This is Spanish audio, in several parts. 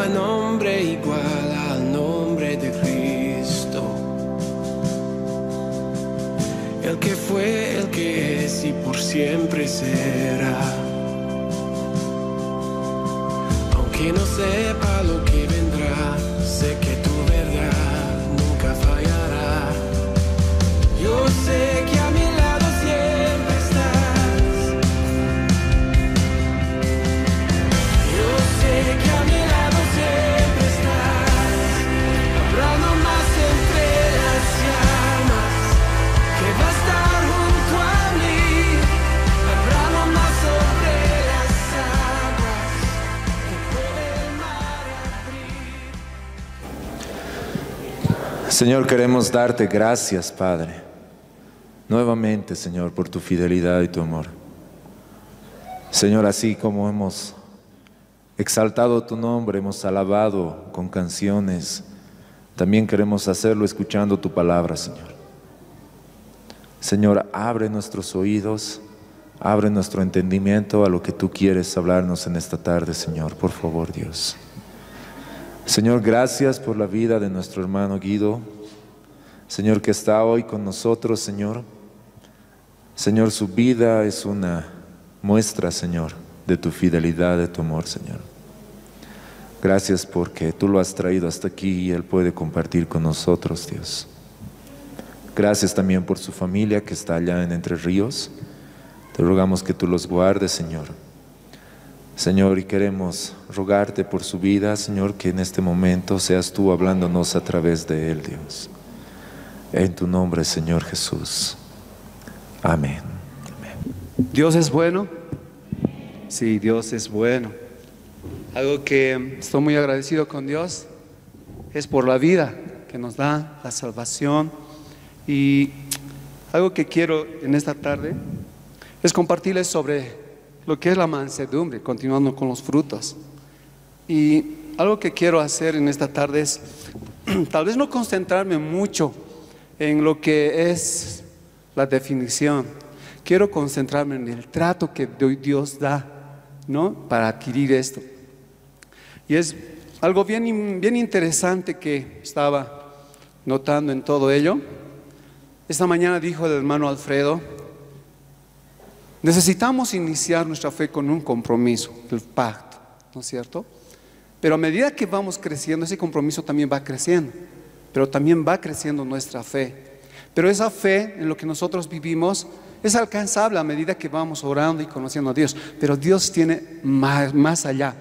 nombre igual al nombre de Cristo. El que fue, el que es y por siempre será. Aunque no sepa lo que vendrá, sé que tu verdad nunca fallará. Yo sé que a mi lado siempre estás. Yo sé que a mi lado siempre estás. Habrá nomás entre las llamas que va a estar junto a mí. Habrá nomás sobre las aguas que puede el mar abrir. Señor, queremos darte gracias, Padre, nuevamente, Señor, por tu fidelidad y tu amor. Señor, así como hemos exaltado tu nombre, hemos alabado con canciones, también queremos hacerlo escuchando tu palabra, Señor. Señor, abre nuestros oídos, abre nuestro entendimiento a lo que tú quieres hablarnos en esta tarde, Señor, por favor, Dios. Señor, gracias por la vida de nuestro hermano Guido, Señor, que está hoy con nosotros, Señor. Señor, su vida es una muestra, Señor, de tu fidelidad, de tu amor, Señor. Gracias porque tú lo has traído hasta aquí y él puede compartir con nosotros, Dios. Gracias también por su familia que está allá en Entre Ríos. Te rogamos que tú los guardes, Señor. Señor, y queremos rogarte por su vida, Señor, que en este momento seas tú hablándonos a través de él, Dios. En tu nombre, Señor Jesús. Amén. Dios es bueno. Sí, Dios es bueno. Algo que estoy muy agradecido con Dios es por la vida que nos da, la salvación. Y algo que quiero en esta tarde es compartirles sobre lo que es la mansedumbre, continuando con los frutos. Y algo que quiero hacer en esta tarde es tal vez no concentrarme mucho en lo que es la definición. Quiero concentrarme en el trato que Dios da, ¿no?, para adquirir esto. Y es algo bien interesante que estaba notando en todo ello. Esta mañana dijo el hermano Alfredo: necesitamos iniciar nuestra fe con un compromiso, el pacto, ¿no es cierto? Pero a medida que vamos creciendo, ese compromiso también va creciendo, pero también va creciendo nuestra fe. Pero esa fe en lo que nosotros vivimos es alcanzable a medida que vamos orando y conociendo a Dios. Pero Dios tiene más allá.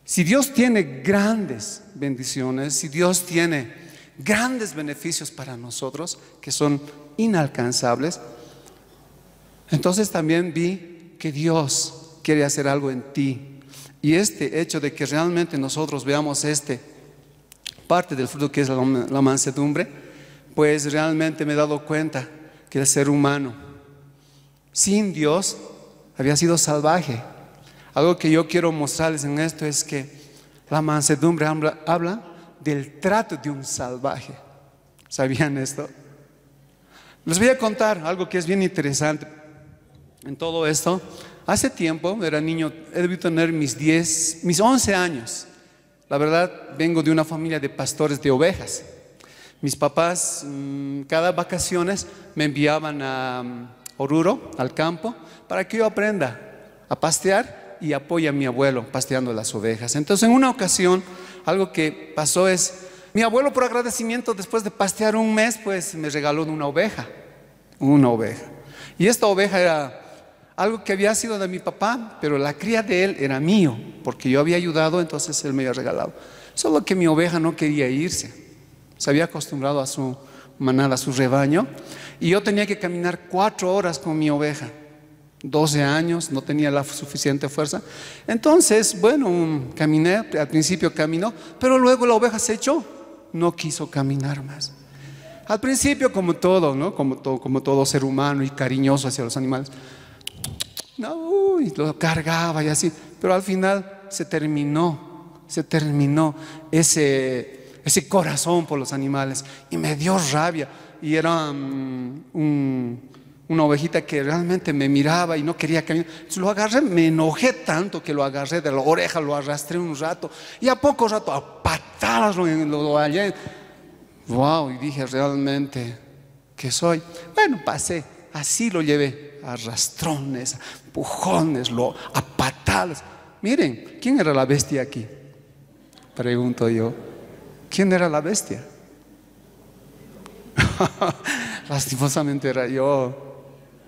Si Dios tiene grandes bendiciones, si Dios tiene grandes beneficios para nosotros que son inalcanzables, entonces también vi que Dios quiere hacer algo en ti. Y este hecho de que realmente nosotros veamos parte del fruto que es la mansedumbre, pues realmente me he dado cuenta que el ser humano sin Dios había sido salvaje. Algo que yo quiero mostrarles en esto es que la mansedumbre habla del trato de un salvaje. ¿Sabían esto? Les voy a contar algo que es bien interesante en todo esto. Hace tiempo, era niño, he debido tener mis 11 años. La verdad, vengo de una familia de pastores de ovejas. Mis papás, cada vacaciones, me enviaban a Oruro, al campo, para que yo aprenda a pastear y apoye a mi abuelo pasteando las ovejas. Entonces, en una ocasión, algo que pasó es, mi abuelo, por agradecimiento, después de pastear un mes, pues me regaló una oveja. Y esta oveja era algo que había sido de mi papá, pero la cría de él era mío, porque yo había ayudado, entonces él me había regalado. Solo que mi oveja no quería irse. Se había acostumbrado a su manada, a su rebaño, y yo tenía que caminar 4 horas con mi oveja. 12 años, no tenía la suficiente fuerza. Entonces, bueno, caminé, al principio caminó, pero luego la oveja se echó, no quiso caminar más. Al principio, como todo, ¿no? Como todo ser humano y cariñoso hacia los animales, no, y lo cargaba y así, pero al final se terminó ese corazón por los animales y me dio rabia. Y era un una ovejita que realmente me miraba y no quería caminar. Entonces lo agarré, me enojé tanto que lo agarré de la oreja, lo arrastré un rato y a poco rato a patadas lo hallé. Wow, y dije realmente, ¿qué soy? Bueno, pasé, así lo llevé, arrastrones, empujones, a patadas. Miren, ¿quién era la bestia aquí? Pregunto yo, ¿quién era la bestia? Lastimosamente era yo.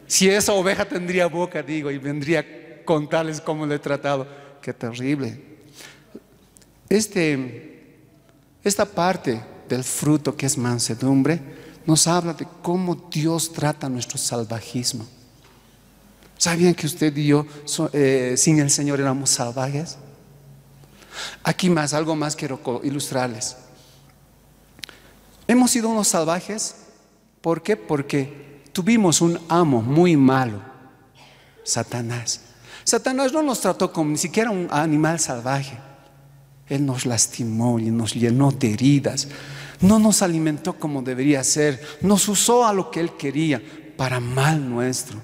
Si esa oveja tendría boca, digo, y vendría a contarles cómo le he tratado. Qué terrible. Esta parte del fruto que es mansedumbre nos habla de cómo Dios trata nuestro salvajismo. ¿Sabían que usted y yo sin el Señor éramos salvajes? Aquí algo más quiero ilustrarles. Hemos sido unos salvajes. ¿Por qué? Porque tuvimos un amo muy malo, Satanás. Satanás no nos trató como ni siquiera un animal salvaje. Él nos lastimó y nos llenó de heridas. No nos alimentó como debería ser. Nos usó a lo que Él quería para mal nuestro.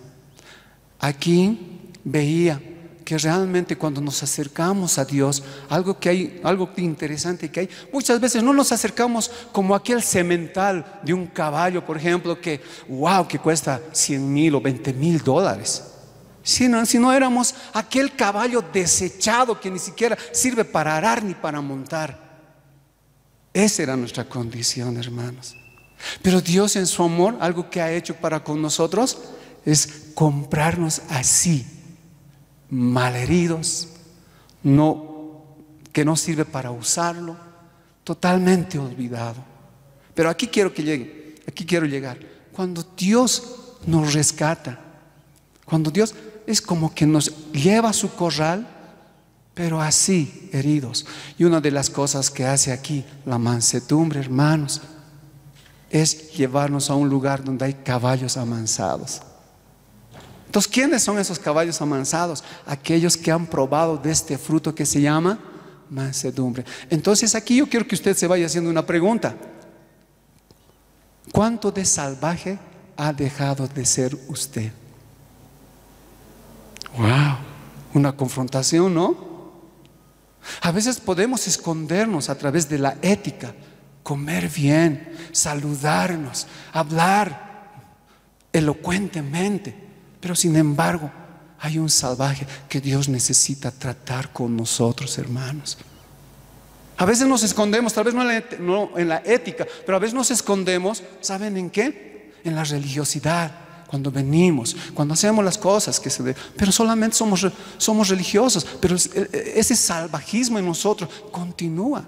Aquí veía que realmente cuando nos acercamos a Dios, algo interesante que hay, muchas veces no nos acercamos como aquel semental de un caballo, por ejemplo, que cuesta $100,000 o $20,000. Sino éramos aquel caballo desechado que ni siquiera sirve para arar ni para montar. Esa era nuestra condición, hermanos. Pero Dios en su amor, algo que ha hecho para con nosotros es comprarnos así, malheridos, que no sirve para usarlo, totalmente olvidado. Pero aquí quiero llegar. Cuando Dios nos rescata, cuando Dios es como que nos lleva a su corral, pero así, heridos. Y una de las cosas que hace aquí la mansedumbre, hermanos, es llevarnos a un lugar donde hay caballos amansados. Entonces, ¿quiénes son esos caballos amansados? Aquellos que han probado de este fruto que se llama mansedumbre. Entonces aquí yo quiero que usted se vaya haciendo una pregunta. ¿Cuánto de salvaje ha dejado de ser usted? Wow, una confrontación, ¿no? A veces podemos escondernos a través de la ética, comer bien, saludarnos, hablar elocuentemente, pero sin embargo hay un salvaje que Dios necesita tratar con nosotros, hermanos. A veces nos escondemos, tal vez no en la ética, pero a veces nos escondemos, ¿saben en qué? En la religiosidad. Cuando venimos, cuando hacemos las cosas que se deben, pero solamente somos religiosos, pero ese salvajismo en nosotros continúa.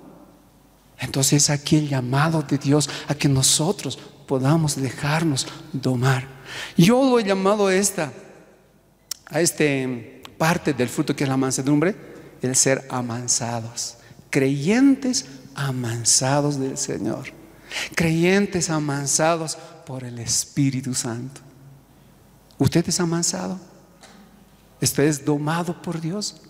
Entonces aquí el llamado de Dios a que nosotros podamos dejarnos domar. Yo lo he llamado a esta parte del fruto que es la mansedumbre, el ser amansados, creyentes amansados del Señor, creyentes amansados por el Espíritu Santo. ¿Usted es amansado? ¿Usted es domado por Dios?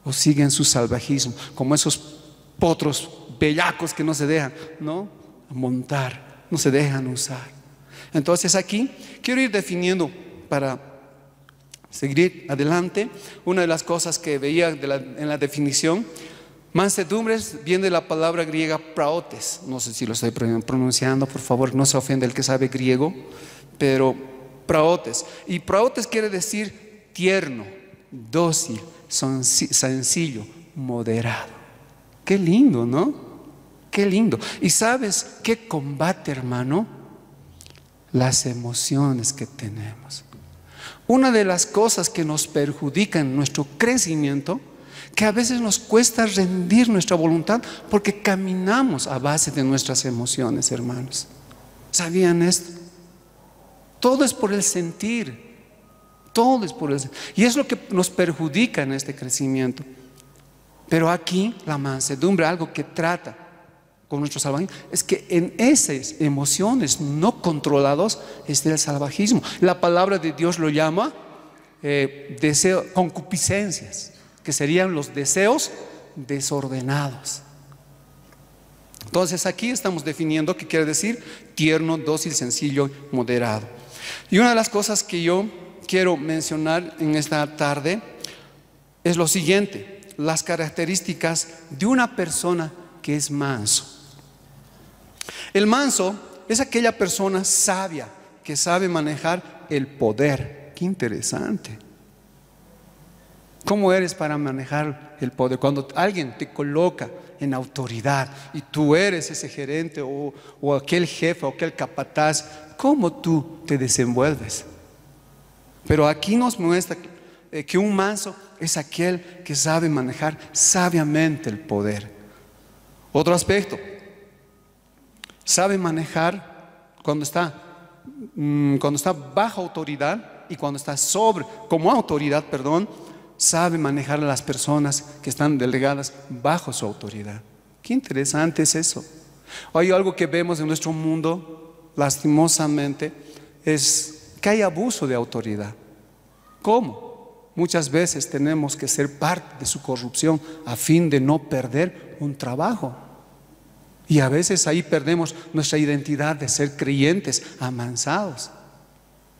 ¿O sigue en su salvajismo? Como esos potros bellacos que no se dejan, ¿no?, montar, no se dejan usar. Entonces aquí quiero ir definiendo, para seguir adelante, una de las cosas que veía en la definición. Mansedumbre viene de la palabra griega praotes. No sé si lo estoy pronunciando, por favor, no se ofende el que sabe griego, pero praotes. Y praotes quiere decir tierno, dócil, sencillo, moderado. Qué lindo, ¿no? Qué lindo. ¿Y sabes qué combate, hermano? Las emociones que tenemos. Una de las cosas que nos perjudica en nuestro crecimiento, que a veces nos cuesta rendir nuestra voluntad porque caminamos a base de nuestras emociones, hermanos. ¿Sabían esto? Todo es por el sentir. Todo es por el sentir. Y es lo que nos perjudica en este crecimiento. Pero aquí la mansedumbre, algo que trata con nuestro salvajismo, es que en esas emociones no controladas está el salvajismo. La palabra de Dios lo llama concupiscencias, que serían los deseos desordenados. Entonces aquí estamos definiendo qué quiere decir tierno, dócil, sencillo, moderado. Y una de las cosas que yo quiero mencionar en esta tarde es lo siguiente: las características de una persona que es manso. El manso es aquella persona sabia que sabe manejar el poder. Qué interesante. ¿Cómo eres para manejar el poder? Cuando alguien te coloca en autoridad y tú eres ese gerente o aquel jefe o aquel capataz, ¿cómo tú te desenvuelves? Pero aquí nos muestra que un manso es aquel que sabe manejar sabiamente el poder. Otro aspecto, sabe manejar cuando está bajo autoridad y cuando está como autoridad, sabe manejar a las personas que están delegadas bajo su autoridad. Qué interesante es eso. Hay algo que vemos en nuestro mundo, lastimosamente, es que hay abuso de autoridad. ¿Cómo? Muchas veces tenemos que ser parte de su corrupción a fin de no perder un trabajo. Y a veces ahí perdemos nuestra identidad de ser creyentes amansados.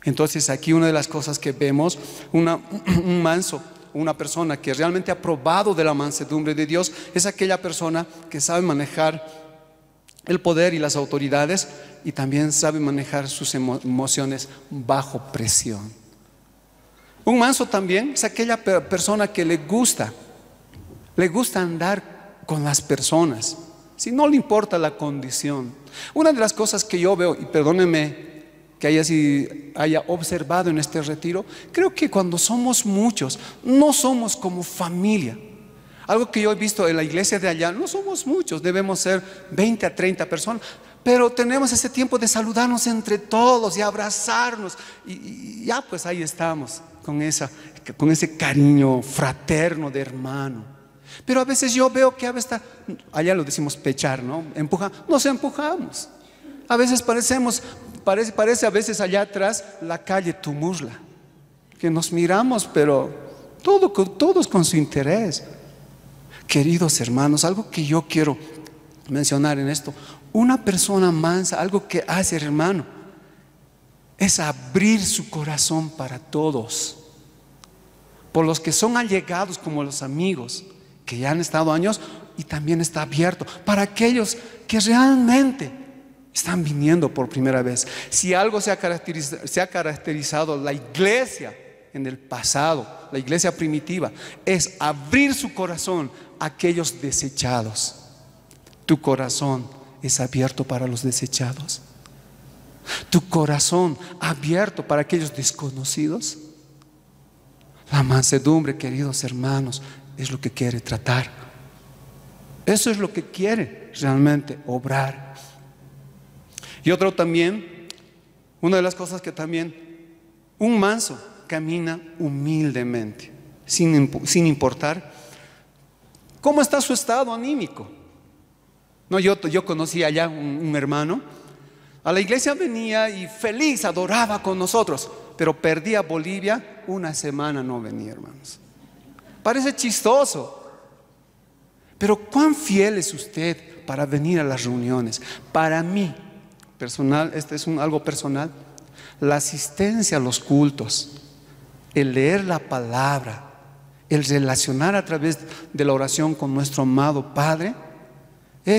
Entonces aquí una de las cosas que vemos, un manso, una persona que realmente ha probado de la mansedumbre de Dios, es aquella persona que sabe manejar el poder y las autoridades y también sabe manejar sus emociones bajo presión. Un manso también es aquella persona que le gusta andar con las personas, si no le importa la condición. Una de las cosas que yo veo, y perdónenme que haya observado en este retiro, creo que cuando somos muchos, no somos como familia. Algo que yo he visto en la iglesia de allá, no somos muchos, debemos ser 20 a 30 personas, pero tenemos ese tiempo de saludarnos entre todos y abrazarnos, y ya pues ahí estamos, con ese cariño fraterno de hermano. Pero a veces yo veo que allá lo decimos pechar, ¿no? Nos empujamos. A veces parece a veces allá atrás la calle Tumurla, que nos miramos, pero todos con su interés. Queridos hermanos, algo que yo quiero mencionar en esto: una persona mansa, algo que hace, hermano, es abrir su corazón para todos, por los que son allegados como los amigos, que ya han estado años, y también está abierto para aquellos que realmente están viniendo por primera vez. Si algo se ha caracterizado la iglesia en el pasado, la iglesia primitiva, es abrir su corazón a aquellos desechados. Tu corazón es abierto para los desechados. Tu corazón abierto para aquellos desconocidos. La mansedumbre, queridos hermanos, es lo que quiere tratar. Eso es lo que quiere realmente obrar. Y otro también, una de las cosas que también, un manso camina humildemente, sin importar cómo está su estado anímico. No, yo conocí allá un hermano, a la iglesia venía y feliz, adoraba con nosotros, pero perdía Bolivia, una semana no venía, hermanos. Parece chistoso, pero ¿cuán fiel es usted para venir a las reuniones? Para mí, personal, algo personal, la asistencia a los cultos, el leer la palabra, el relacionar a través de la oración con nuestro amado Padre,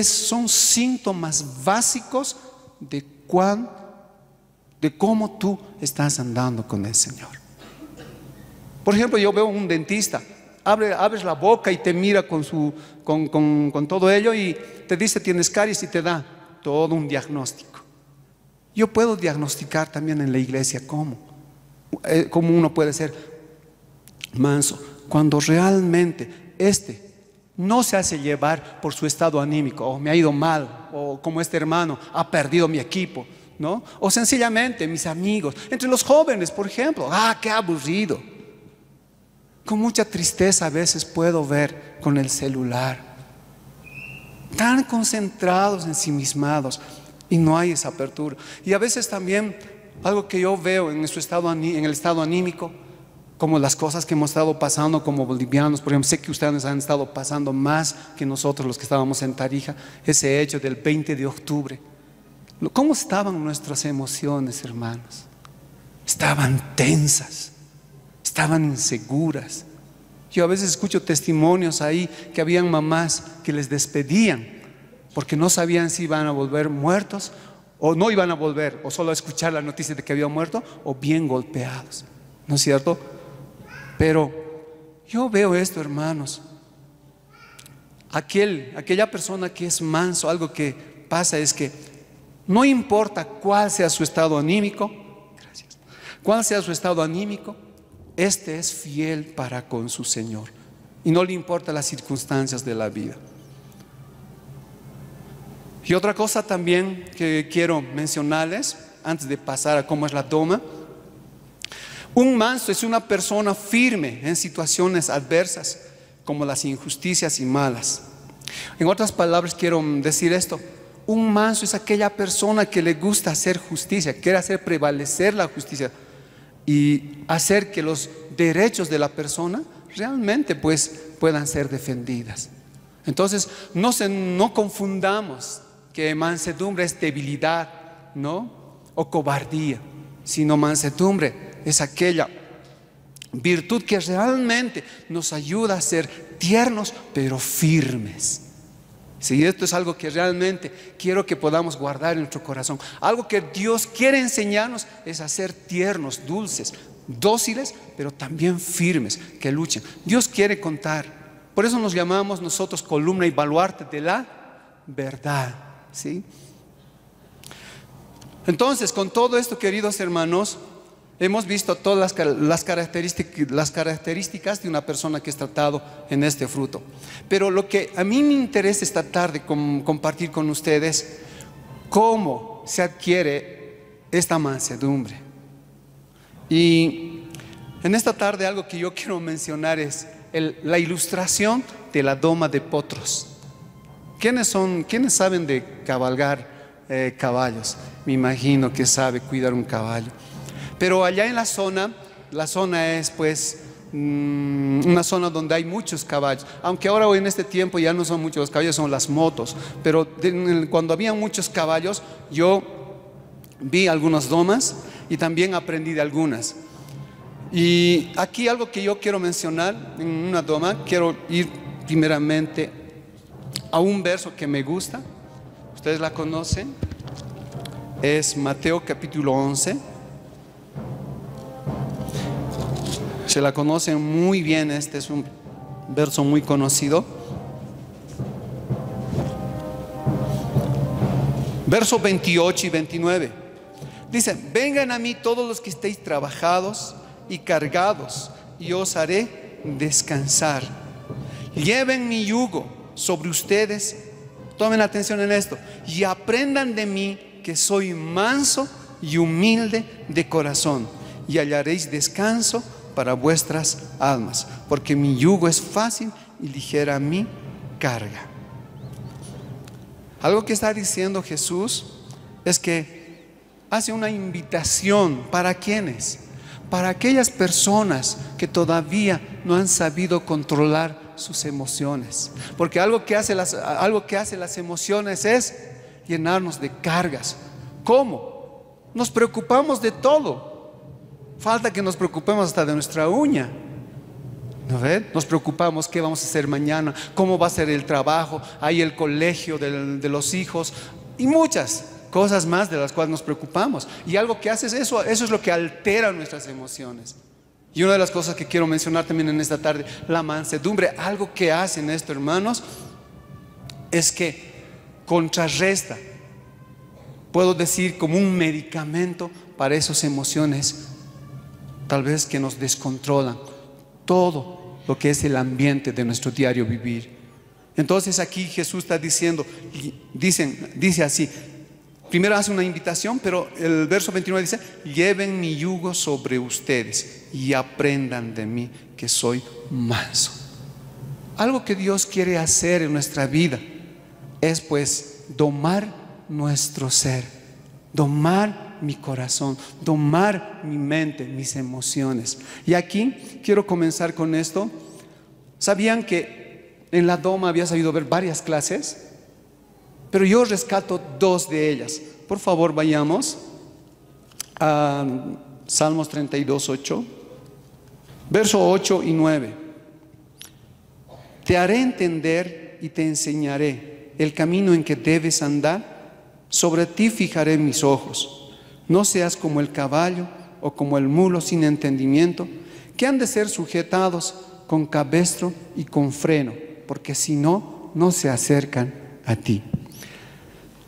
son síntomas básicos de cómo tú estás andando con el Señor. Por ejemplo, yo veo un dentista, abres la boca y te mira con todo ello y te dice tienes caries y te da todo un diagnóstico. Yo puedo diagnosticar también en la iglesia cómo uno puede ser manso cuando realmente no se hace llevar por su estado anímico. O me ha ido mal, o como este hermano ha perdido mi equipo, ¿no? O sencillamente mis amigos, entre los jóvenes, por ejemplo, qué aburrido. Con mucha tristeza a veces puedo ver con el celular, tan concentrados, ensimismados, y no hay esa apertura. Y a veces también algo que yo veo en el estado anímico, como las cosas que hemos estado pasando como bolivianos, por ejemplo, sé que ustedes han estado pasando más que nosotros los que estábamos en Tarija, ese hecho del 20 de octubre. ¿Cómo estaban nuestras emociones, hermanos? estaban tensas, estaban inseguras. Yo a veces escucho testimonios ahí que habían mamás que les despedían porque no sabían si iban a volver muertos o no iban a volver, o solo a escuchar la noticia de que habían muerto, o bien golpeados, ¿no es cierto? Pero yo veo esto, hermanos. Aquella persona que es manso, algo que pasa es que no importa cuál sea su estado anímico, gracias, cuál sea su estado anímico, este es fiel para con su Señor y no le importan las circunstancias de la vida. Y otra cosa también que quiero mencionarles antes de pasar a cómo es la doma: un manso es una persona firme en situaciones adversas como las injusticias y malas. En otras palabras quiero decir esto: un manso es aquella persona que le gusta hacer justicia, quiere hacer prevalecer la justicia y hacer que los derechos de la persona realmente pues puedan ser defendidas. Entonces no confundamos que mansedumbre es debilidad, ¿no? O cobardía, sino mansedumbre es aquella virtud que realmente nos ayuda a ser tiernos pero firmes. Sí, esto es algo que realmente quiero que podamos guardar en nuestro corazón. Algo que Dios quiere enseñarnos es a ser tiernos, dulces, dóciles, pero también firmes, que luchen. Dios quiere contar. Por eso nos llamamos nosotros columna y baluarte de la verdad, ¿sí? Entonces, con todo esto, queridos hermanos, hemos visto todas las características de una persona que es tratado en este fruto. Pero lo que a mí me interesa esta tarde compartir con ustedes, cómo se adquiere esta mansedumbre. Y en esta tarde algo que yo quiero mencionar es la ilustración de la doma de potros. ¿Quiénes saben de cabalgar caballos? Me imagino que sabe cuidar un caballo. Pero allá en la zona es pues una zona donde hay muchos caballos. Aunque ahora hoy en este tiempo ya no son muchos los caballos, son las motos. Pero cuando había muchos caballos, yo vi algunas domas y también aprendí de algunas. Y aquí algo que yo quiero mencionar en una doma, quiero ir primeramente a un verso que me gusta. Ustedes la conocen. Es Mateo capítulo 11. Se la conocen muy bien, este es un verso muy conocido. Verso 28 y 29. Dice: vengan a mí todos los que estéis trabajados y cargados, y os haré descansar. Lleven mi yugo sobre ustedes, tomen atención en esto, y aprendan de mí, que soy manso y humilde de corazón, y hallaréis descanso para vuestras almas, porque mi yugo es fácil y ligera mi carga. Algo que está diciendo Jesús es que hace una invitación. ¿Para quiénes? Para aquellas personas que todavía no han sabido controlar sus emociones, porque algo que hace las emociones es llenarnos de cargas. ¿Cómo? Nos preocupamos de todo. Falta que nos preocupemos hasta de nuestra uña, ¿no ven? Nos preocupamos qué vamos a hacer mañana, cómo va a ser el trabajo, hay el colegio de los hijos y muchas cosas más de las cuales nos preocupamos. Y algo que hace es eso es lo que altera nuestras emociones. Y una de las cosas que quiero mencionar también en esta tarde, la mansedumbre, algo que hace en esto, hermanos, es que contrarresta, puedo decir, como un medicamento para esas emociones tal vez que nos descontrolan todo lo que es el ambiente de nuestro diario vivir. Entonces aquí Jesús está diciendo, dice así, primero hace una invitación, pero el verso 29 dice: lleven mi yugo sobre ustedes y aprendan de mí, que soy manso. Algo que Dios quiere hacer en nuestra vida es pues domar nuestro ser, domar mi corazón, domar mi mente, mis emociones. Y aquí quiero comenzar con esto. ¿Sabían que en la doma había sabido ver varias clases? Pero yo rescato dos de ellas. Por favor, vayamos a Salmos 32, 8. Verso 8 y 9. Te haré entender y te enseñaré el camino en que debes andar. Sobre ti fijaré mis ojos. No seas como el caballo o como el mulo sin entendimiento, que han de ser sujetados con cabestro y con freno, porque si no, no se acercan a ti.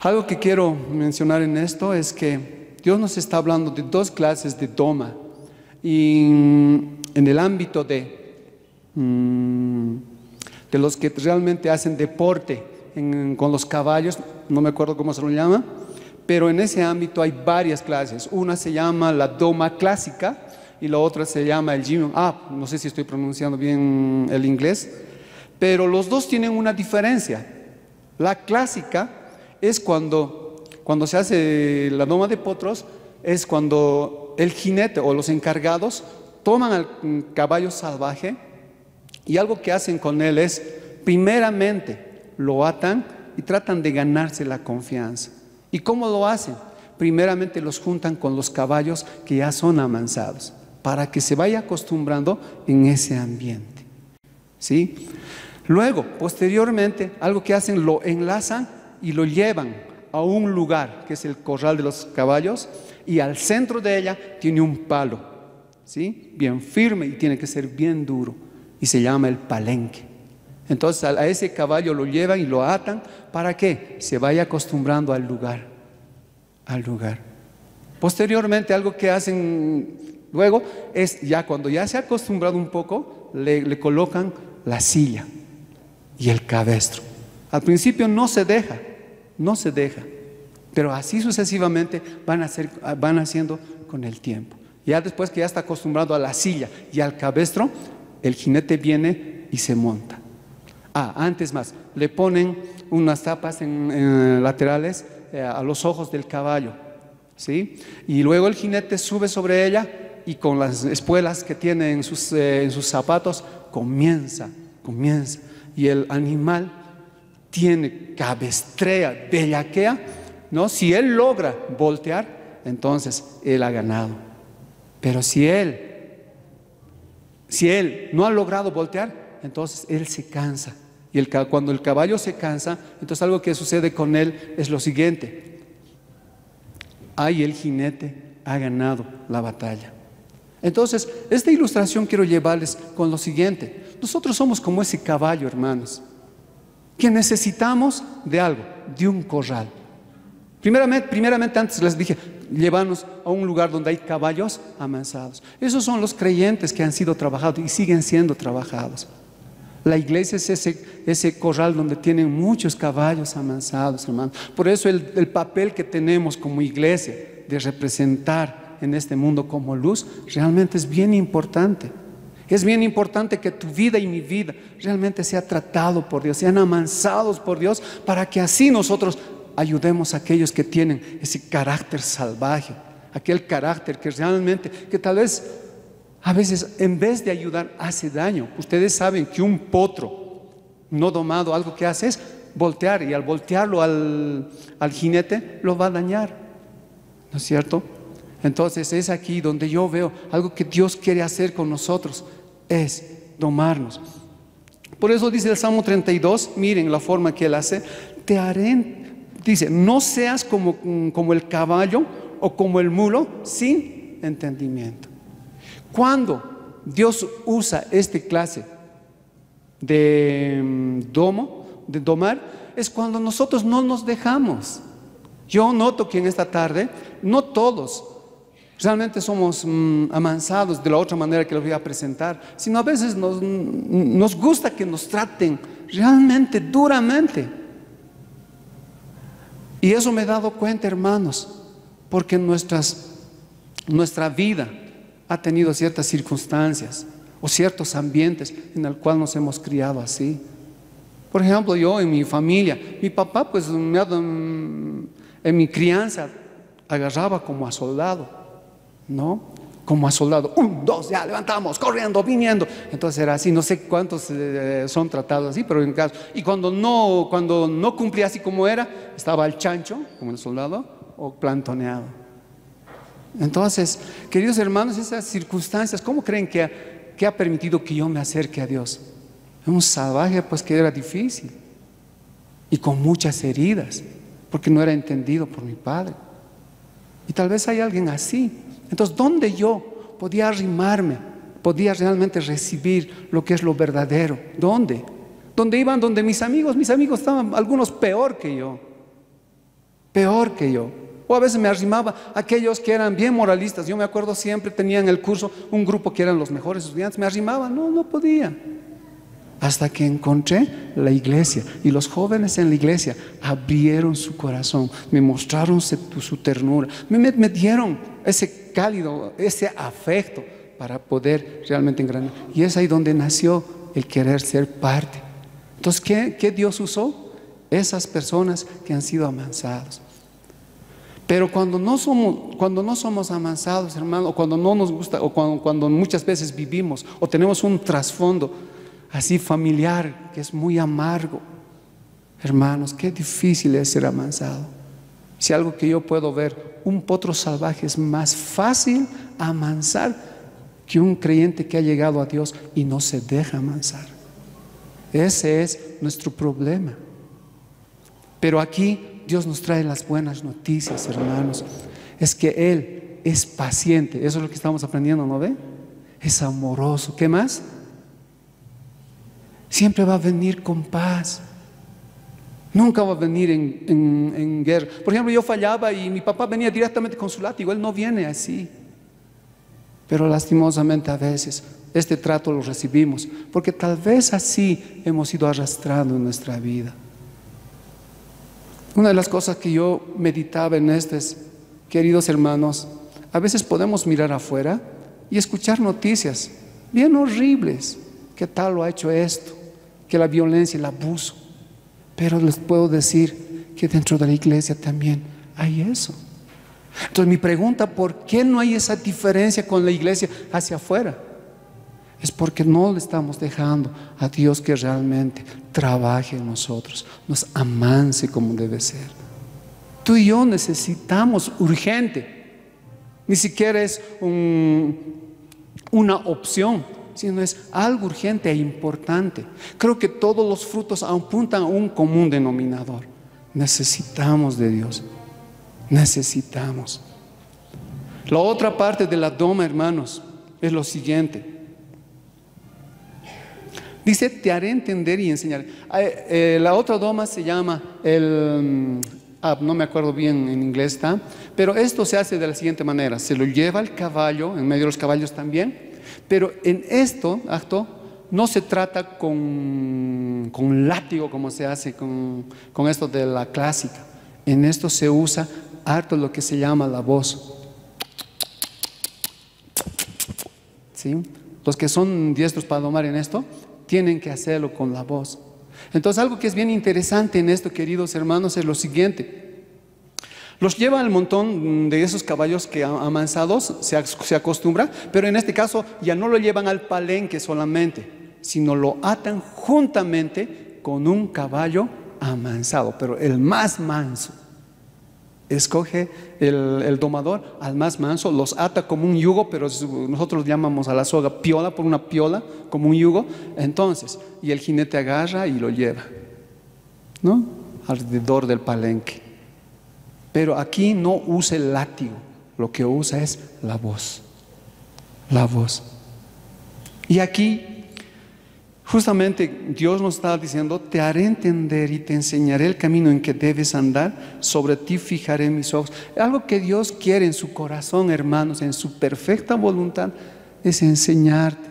Algo que quiero mencionar en esto es que Dios nos está hablando de dos clases de doma. Y en el ámbito de los que realmente hacen deporte con los caballos, no me acuerdo cómo se lo llama, pero en ese ámbito hay varias clases. Una se llama la doma clásica y la otra se llama el gym. No sé si estoy pronunciando bien el inglés, pero los dos tienen una diferencia. La clásica es cuando se hace la doma de potros, es cuando el jinete o los encargados toman al caballo salvaje y algo que hacen con él es, primeramente, lo atan y tratan de ganarse la confianza. ¿Y cómo lo hacen? Primeramente los juntan con los caballos que ya son amansados, para que se vaya acostumbrando en ese ambiente, ¿sí? Luego, posteriormente, algo que hacen, lo enlazan y lo llevan a un lugar que es el corral de los caballos, y al centro de ella tiene un palo, ¿sí? Bien firme, y tiene que ser bien duro, y se llama el palenque. Entonces a ese caballo lo llevan y lo atan para que se vaya acostumbrando al lugar. Posteriormente, algo que hacen luego es, ya cuando ya se ha acostumbrado un poco, le colocan la silla y el cabestro. Al principio no se deja, pero así sucesivamente van haciendo con el tiempo. Ya después que ya está acostumbrado a la silla y al cabestro, el jinete viene y se monta. Antes más, le ponen unas tapas en laterales a los ojos del caballo, ¿sí? Y luego el jinete sube sobre ella y con las espuelas que tiene en sus zapatos comienza. Y el animal cabestrea, bellaquea, ¿no? Si él logra voltear, entonces él ha ganado. Pero si él no ha logrado voltear, entonces él se cansa. Y cuando el caballo se cansa, entonces algo que sucede con él es lo siguiente: el jinete ha ganado la batalla. Entonces, esta ilustración quiero llevarles con lo siguiente: nosotros somos como ese caballo, hermanos, que necesitamos de algo, de un corral. Primeramente antes les dije, llévanos a un lugar donde hay caballos amansados. Esos son los creyentes que han sido trabajados y siguen siendo trabajados. La iglesia es ese corral donde tienen muchos caballos amansados, hermano. Por eso el papel que tenemos como iglesia de representar en este mundo como luz realmente es bien importante. Es bien importante que tu vida y mi vida realmente sea tratado por Dios, sean amansados por Dios, para que así nosotros ayudemos a aquellos que tienen ese carácter salvaje, aquel carácter que realmente, que tal vez a veces en vez de ayudar hace daño. Ustedes saben que un potro no domado algo que hace es voltear, y al voltearlo al jinete lo va a dañar, ¿no es cierto? Entonces es aquí donde yo veo algo que Dios quiere hacer con nosotros, es domarnos. Por eso dice el Salmo 32, miren la forma que él hace: te haré, dice, no seas como el caballo o como el mulo sin entendimiento. Cuando Dios usa esta clase de domar, es cuando nosotros no nos dejamos. Yo noto que en esta tarde no todos realmente somos amansados de la otra manera que los voy a presentar, sino a veces nos gusta que nos traten realmente duramente. Y eso me he dado cuenta, hermanos, porque nuestra vida ha tenido ciertas circunstancias o ciertos ambientes en el cual nos hemos criado así. Por ejemplo, yo en mi familia, mi papá pues en mi crianza agarraba como a soldado, ¿no? Como a soldado, 1, 2, ya levantamos, corriendo, viniendo. Entonces era así, no sé cuántos son tratados así, pero en caso. Y cuando no cumplía así como era, estaba al chancho, como el soldado, o plantoneado. Entonces, queridos hermanos, esas circunstancias, ¿cómo creen que ha permitido que yo me acerque a Dios? Un salvaje, pues, que era difícil y con muchas heridas, porque no era entendido por mi padre. Y tal vez hay alguien así. Entonces, ¿dónde yo podía arrimarme? Podía realmente recibir lo que es lo verdadero. ¿Dónde? ¿Dónde iban? Donde mis amigos estaban algunos peor que yo. Peor que yo. O a veces me arrimaba a aquellos que eran bien moralistas. Yo me acuerdo siempre tenía en el curso un grupo que eran los mejores estudiantes. Me arrimaba, no podía. Hasta que encontré la iglesia. Y los jóvenes en la iglesia abrieron su corazón. Me mostraron su ternura. Me dieron ese cálido, ese afecto para poder realmente engrandecer. Y es ahí donde nació el querer ser parte. Entonces, ¿qué Dios usó? Esas personas que han sido amansados. Pero cuando no somos amansados, hermano, o cuando no nos gusta, o cuando muchas veces vivimos, o tenemos un trasfondo así familiar, que es muy amargo, hermanos, qué difícil es ser amansado. Si algo que yo puedo ver, un potro salvaje es más fácil amansar que un creyente que ha llegado a Dios y no se deja amansar. Ese es nuestro problema. Pero aquí Dios nos trae las buenas noticias, hermanos. Es que Él es paciente. Eso es lo que estamos aprendiendo, ¿no ve? Es amoroso. ¿Qué más? Siempre va a venir con paz. Nunca va a venir en guerra. Por ejemplo, yo fallaba y mi papá venía directamente con su látigo. Él no viene así. Pero lastimosamente a veces este trato lo recibimos, porque tal vez así hemos ido arrastrando en nuestra vida. Una de las cosas que yo meditaba en esto es, queridos hermanos, a veces podemos mirar afuera y escuchar noticias bien horribles, que tal lo ha hecho esto, que la violencia, el abuso. Pero les puedo decir que dentro de la iglesia también hay eso. Entonces mi pregunta, ¿por qué no hay esa diferencia con la iglesia hacia afuera? Es porque no le estamos dejando a Dios que realmente trabaje en nosotros, nos amanse como debe ser. Tú y yo necesitamos urgente, ni siquiera es una opción, sino es algo urgente e importante. Creo que todos los frutos apuntan a un común denominador. Necesitamos de Dios. Necesitamos. La otra parte de la doma, hermanos, es lo siguiente. Dice, te haré entender y enseñar. La otra doma se llama no me acuerdo bien en inglés está, pero esto se hace de la siguiente manera. Se lo lleva el caballo, en medio de los caballos también, pero en acto no se trata con látigo como se hace con esto de la clásica. En esto se usa harto lo que se llama la voz. ¿Sí? Los que son diestros para domar en esto tienen que hacerlo con la voz. Entonces algo que es bien interesante en esto, queridos hermanos, es lo siguiente. Los lleva al montón de esos caballos que amansados se acostumbra, pero en este caso ya no lo llevan al palenque solamente, sino lo atan juntamente con un caballo amansado, pero el más manso. Escoge el domador al más manso, los ata como un yugo, pero nosotros llamamos a la soga piola, por una piola, como un yugo. Entonces, y el jinete agarra y lo lleva, ¿no? Alrededor del palenque. Pero aquí no usa el látigo, lo que usa es la voz. La voz. Y aquí justamente Dios nos está diciendo, te haré entender y te enseñaré el camino en que debes andar, sobre ti fijaré mis ojos. Algo que Dios quiere en su corazón, hermanos, en su perfecta voluntad, es enseñarte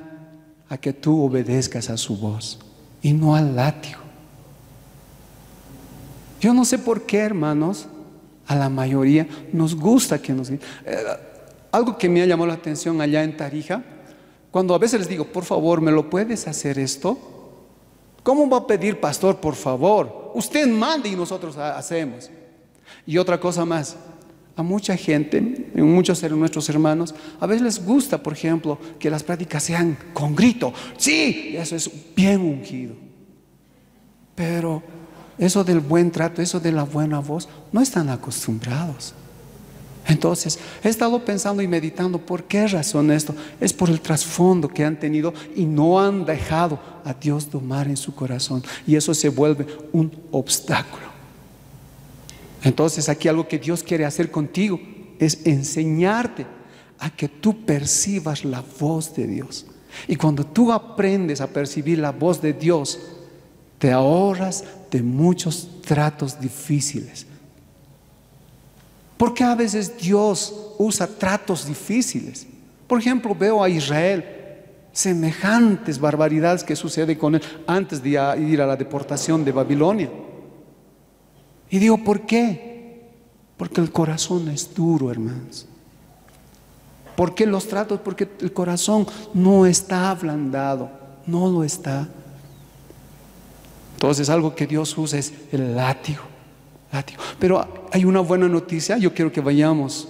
a que tú obedezcas a su voz y no al látigo. Yo no sé por qué, hermanos, a la mayoría nos gusta que nos... algo que me ha llamado la atención allá en Tarija, cuando a veces les digo, por favor, ¿me lo puedes hacer esto? ¿Cómo va a pedir, pastor, por favor? Usted mande y nosotros hacemos. Y otra cosa más, a mucha gente, muchos de nuestros hermanos, a veces les gusta, por ejemplo, que las prácticas sean con grito. Sí, eso es bien ungido. Pero eso del buen trato, eso de la buena voz, no están acostumbrados. Entonces, he estado pensando y meditando, ¿por qué razón esto? Es por el trasfondo que han tenido y no han dejado a Dios domar en su corazón. Y eso se vuelve un obstáculo. Entonces, aquí algo que Dios quiere hacer contigo es enseñarte a que tú percibas la voz de Dios. Y cuando tú aprendes a percibir la voz de Dios, te ahorras de muchos tratos difíciles. Porque a veces Dios usa tratos difíciles. Por ejemplo, veo a Israel, semejantes barbaridades que sucede con él antes de ir a la deportación de Babilonia. Y digo, ¿por qué? Porque el corazón es duro, hermanos. ¿Por qué los tratos? Porque el corazón no está ablandado, no lo está. Entonces, algo que Dios usa es el látigo. Pero hay una buena noticia. Yo quiero que vayamos,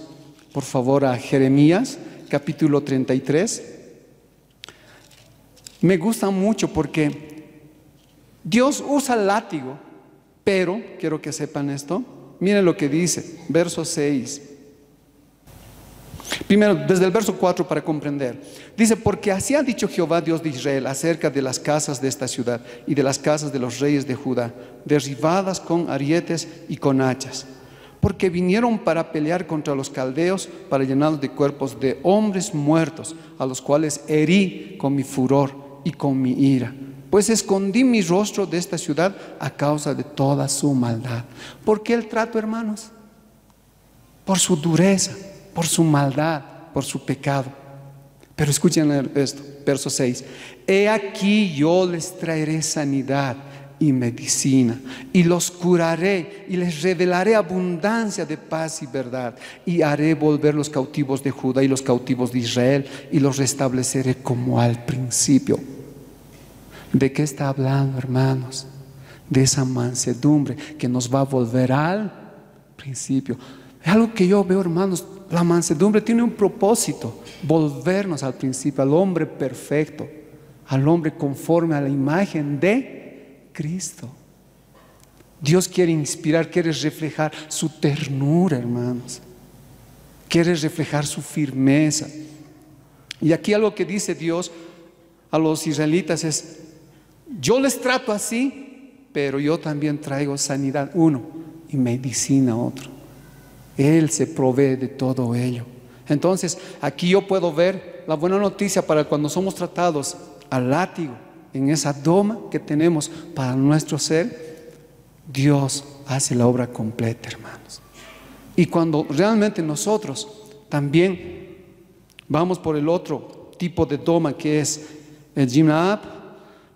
por favor, a Jeremías, capítulo 33. Me gusta mucho porque Dios usa el látigo, pero quiero que sepan esto. Miren lo que dice, verso 6. Primero, desde el verso 4 para comprender. Dice, porque así ha dicho Jehová Dios de Israel acerca de las casas de esta ciudad y de las casas de los reyes de Judá, derribadas con arietes y con hachas, porque vinieron para pelear contra los caldeos, para llenarlos de cuerpos de hombres muertos, a los cuales herí con mi furor y con mi ira. Pues escondí mi rostro de esta ciudad a causa de toda su maldad. ¿Por qué el trato, hermanos? Por su dureza, por su maldad, por su pecado. Pero escuchen esto, verso 6. He aquí yo les traeré sanidad y medicina, y los curaré, y les revelaré abundancia de paz y verdad, y haré volver los cautivos de Judá y los cautivos de Israel, y los restableceré como al principio. ¿De qué está hablando, hermanos? De esa mansedumbre que nos va a volver al principio. Es algo que yo veo, hermanos. La mansedumbre tiene un propósito: volvernos al principio, al hombre perfecto, al hombre conforme a la imagen de Cristo. Dios quiere inspirar, quiere reflejar su ternura, hermanos. Quiere reflejar su firmeza. Y aquí algo que dice Dios a los israelitas es: yo les trato así, pero yo también traigo sanidad uno y medicina otro. Él se provee de todo ello. Entonces, aquí yo puedo ver la buena noticia para cuando somos tratados al látigo, en esa doma que tenemos para nuestro ser. Dios hace la obra completa, hermanos. Y cuando realmente nosotros también vamos por el otro tipo de doma, que es el Jimnaab,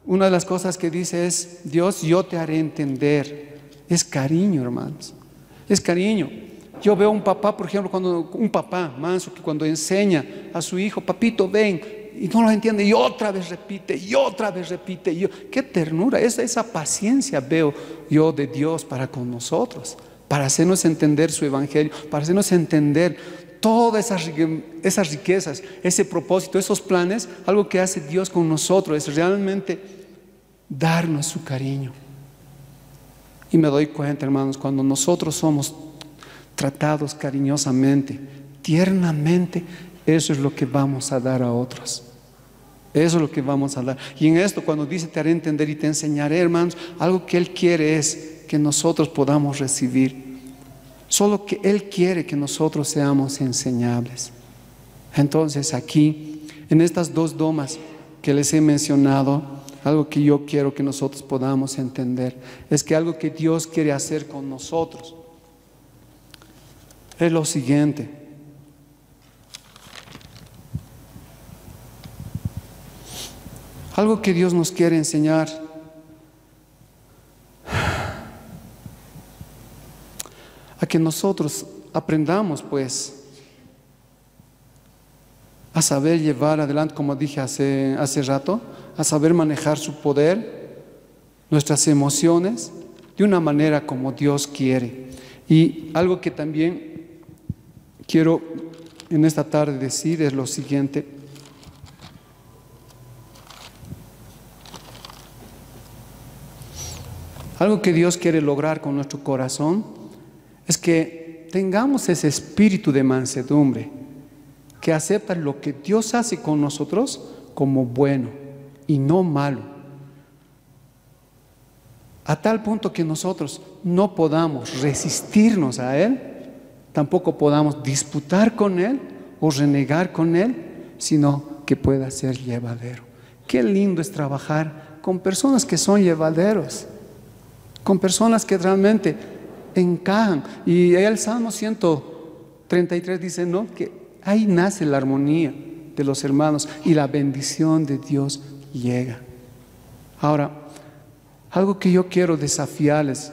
una de las cosas que dice es: Dios, yo te haré entender. Es cariño, hermanos, es cariño. Yo veo un papá, por ejemplo, un papá manso que cuando enseña a su hijo: papito, ven, y no lo entiende, y otra vez repite, y otra vez repite. Qué ternura, esa paciencia veo yo de Dios para con nosotros, para hacernos entender su evangelio, para hacernos entender todas esas riquezas, ese propósito, esos planes. Algo que hace Dios con nosotros es realmente darnos su cariño. Y me doy cuenta, hermanos, cuando nosotros somos tratados cariñosamente, tiernamente, eso es lo que vamos a dar a otros. Eso es lo que vamos a dar. Y en esto, cuando dice te haré entender y te enseñaré, hermanos, algo que Él quiere es que nosotros podamos recibir. Solo que Él quiere que nosotros seamos enseñables. Entonces aquí, en estas dos domas que les he mencionado, algo que yo quiero que nosotros podamos entender es que algo que Dios quiere hacer con nosotros es lo siguiente: algo que Dios nos quiere enseñar a que nosotros aprendamos, pues, a saber llevar adelante, como dije hace rato, a saber manejar su poder, nuestras emociones, de una manera como Dios quiere. Y algo que también quiero en esta tarde decir es lo siguiente: algo que Dios quiere lograr con nuestro corazón es que que tengamos ese espíritu de mansedumbre, que acepta lo que Dios hace con nosotros como bueno y no malo, a tal punto que nosotros no podamos resistirnos a Él, tampoco podamos disputar con Él o renegar con Él, sino que pueda ser llevadero. Qué lindo es trabajar con personas que son llevaderos, con personas que realmente encajan. Y el Salmo 133 dice, ¿no?, que ahí nace la armonía de los hermanos y la bendición de Dios llega. Ahora, algo que yo quiero desafiarles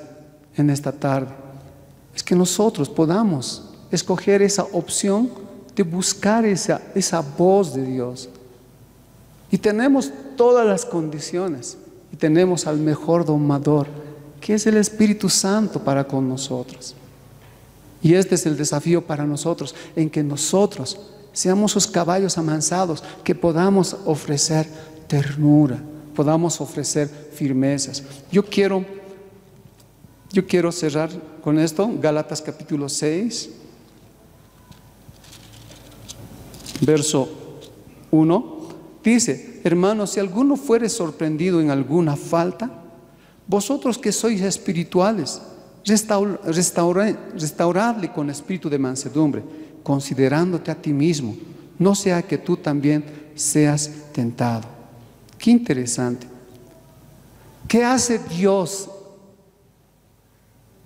en esta tarde es que nosotros podamos escoger esa opción de buscar esa voz de Dios. Y tenemos todas las condiciones y tenemos al mejor domador, que es el Espíritu Santo para con nosotros. Y este es el desafío para nosotros, en que nosotros seamos esos caballos amansados, que podamos ofrecer ternura, podamos ofrecer firmezas. Yo quiero cerrar con esto. Gálatas capítulo 6, verso 1, dice: hermanos, si alguno fuere sorprendido en alguna falta, vosotros que sois espirituales, restauradle con espíritu de mansedumbre, considerándote a ti mismo, no sea que tú también seas tentado. Qué interesante. ¿Qué hace Dios?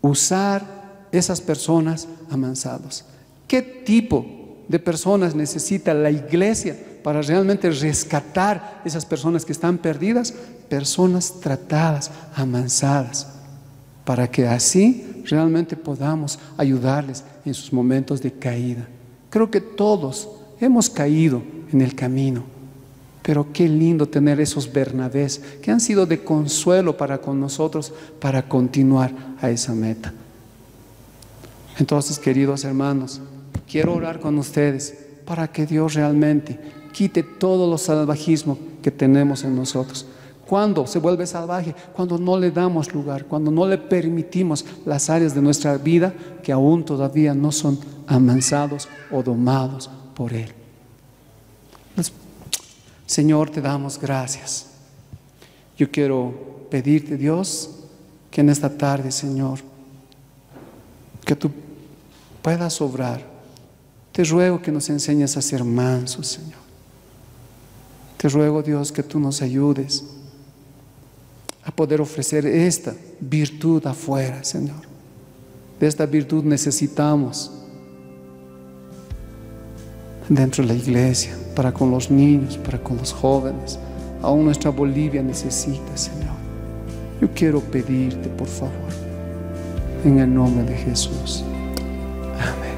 Usar esas personas amansados. ¿Qué tipo de personas necesita la iglesia para realmente rescatar esas personas que están perdidas? Personas tratadas, amansadas, para que así realmente podamos ayudarles en sus momentos de caída. Creo que todos hemos caído en el camino, pero qué lindo tener esos Bernabés que han sido de consuelo para con nosotros, para continuar a esa meta. Entonces, queridos hermanos, quiero orar con ustedes para que Dios realmente quite todo lo salvajismo que tenemos en nosotros. ¿Cuándo se vuelve salvaje? Cuando no le damos lugar, cuando no le permitimos las áreas de nuestra vida que aún todavía no son amansados o domados por Él. Señor, te damos gracias. Yo quiero pedirte, Dios, que en esta tarde, Señor, que tú puedas obrar. Te ruego que nos enseñes a ser mansos, Señor. Te ruego, Dios, que tú nos ayudes a poder ofrecer esta virtud afuera, Señor. De esta virtud necesitamos dentro de la iglesia, para con los niños, para con los jóvenes. Aún nuestra Bolivia necesita, Señor. Yo quiero pedirte, por favor, en el nombre de Jesús. Amén.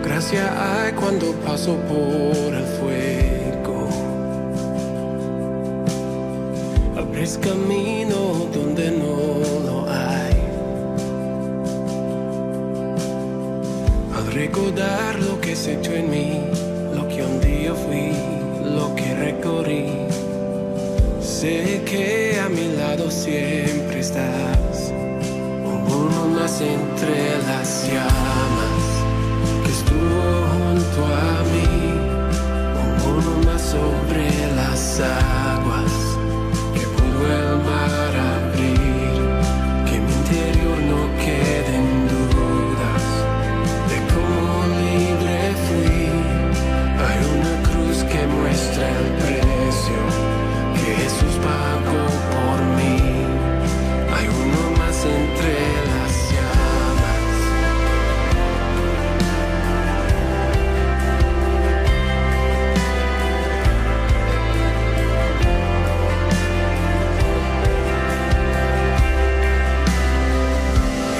Gracia hay cuando paso por el fuego. Abres camino donde no lo hay. Al recordar lo que has hecho en mí, lo que un día fui, lo que recorrí, sé que a mi lado siempre estás. Uno más entre las llamas que estuvo junto a mí, uno más sobre las aguas que pudo el mar abrir, que mi interior no queden dudas de cómo libre fui. Hay una cruz que muestra el precio que Jesús pagó por mí. Hay uno más entre las llamas.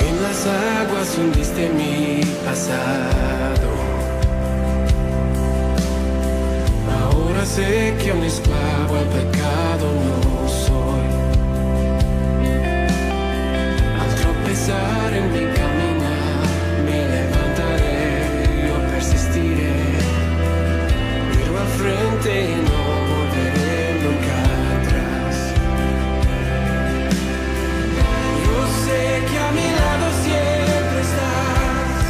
En las aguas hundiste mi pasado. Ahora sé que un esclavo al pecado no soy. Al tropezar en mi caminar, me levantaré, yo persistiré. Miro al frente y no volveré nunca atrás. Yo sé que a mi lado siempre estás.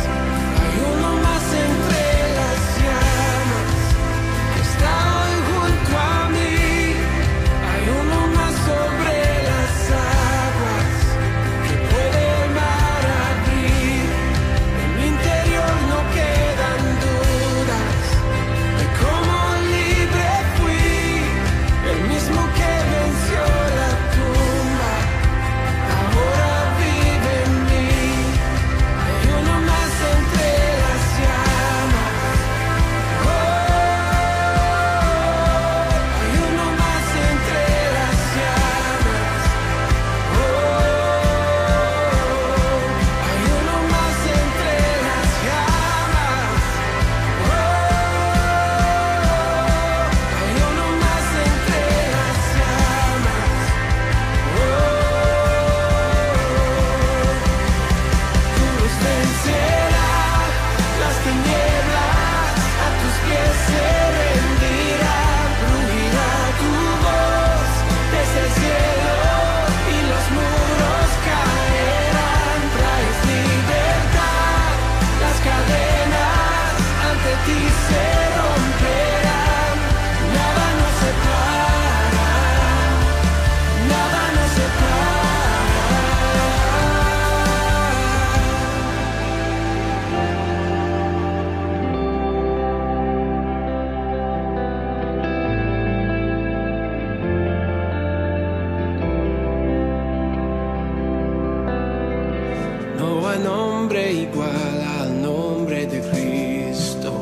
hay nombre igual al nombre de Cristo.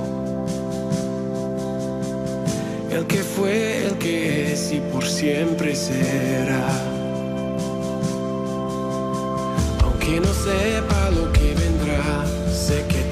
El que fue, el que es y por siempre será. Aunque no sepa lo que vendrá, sé que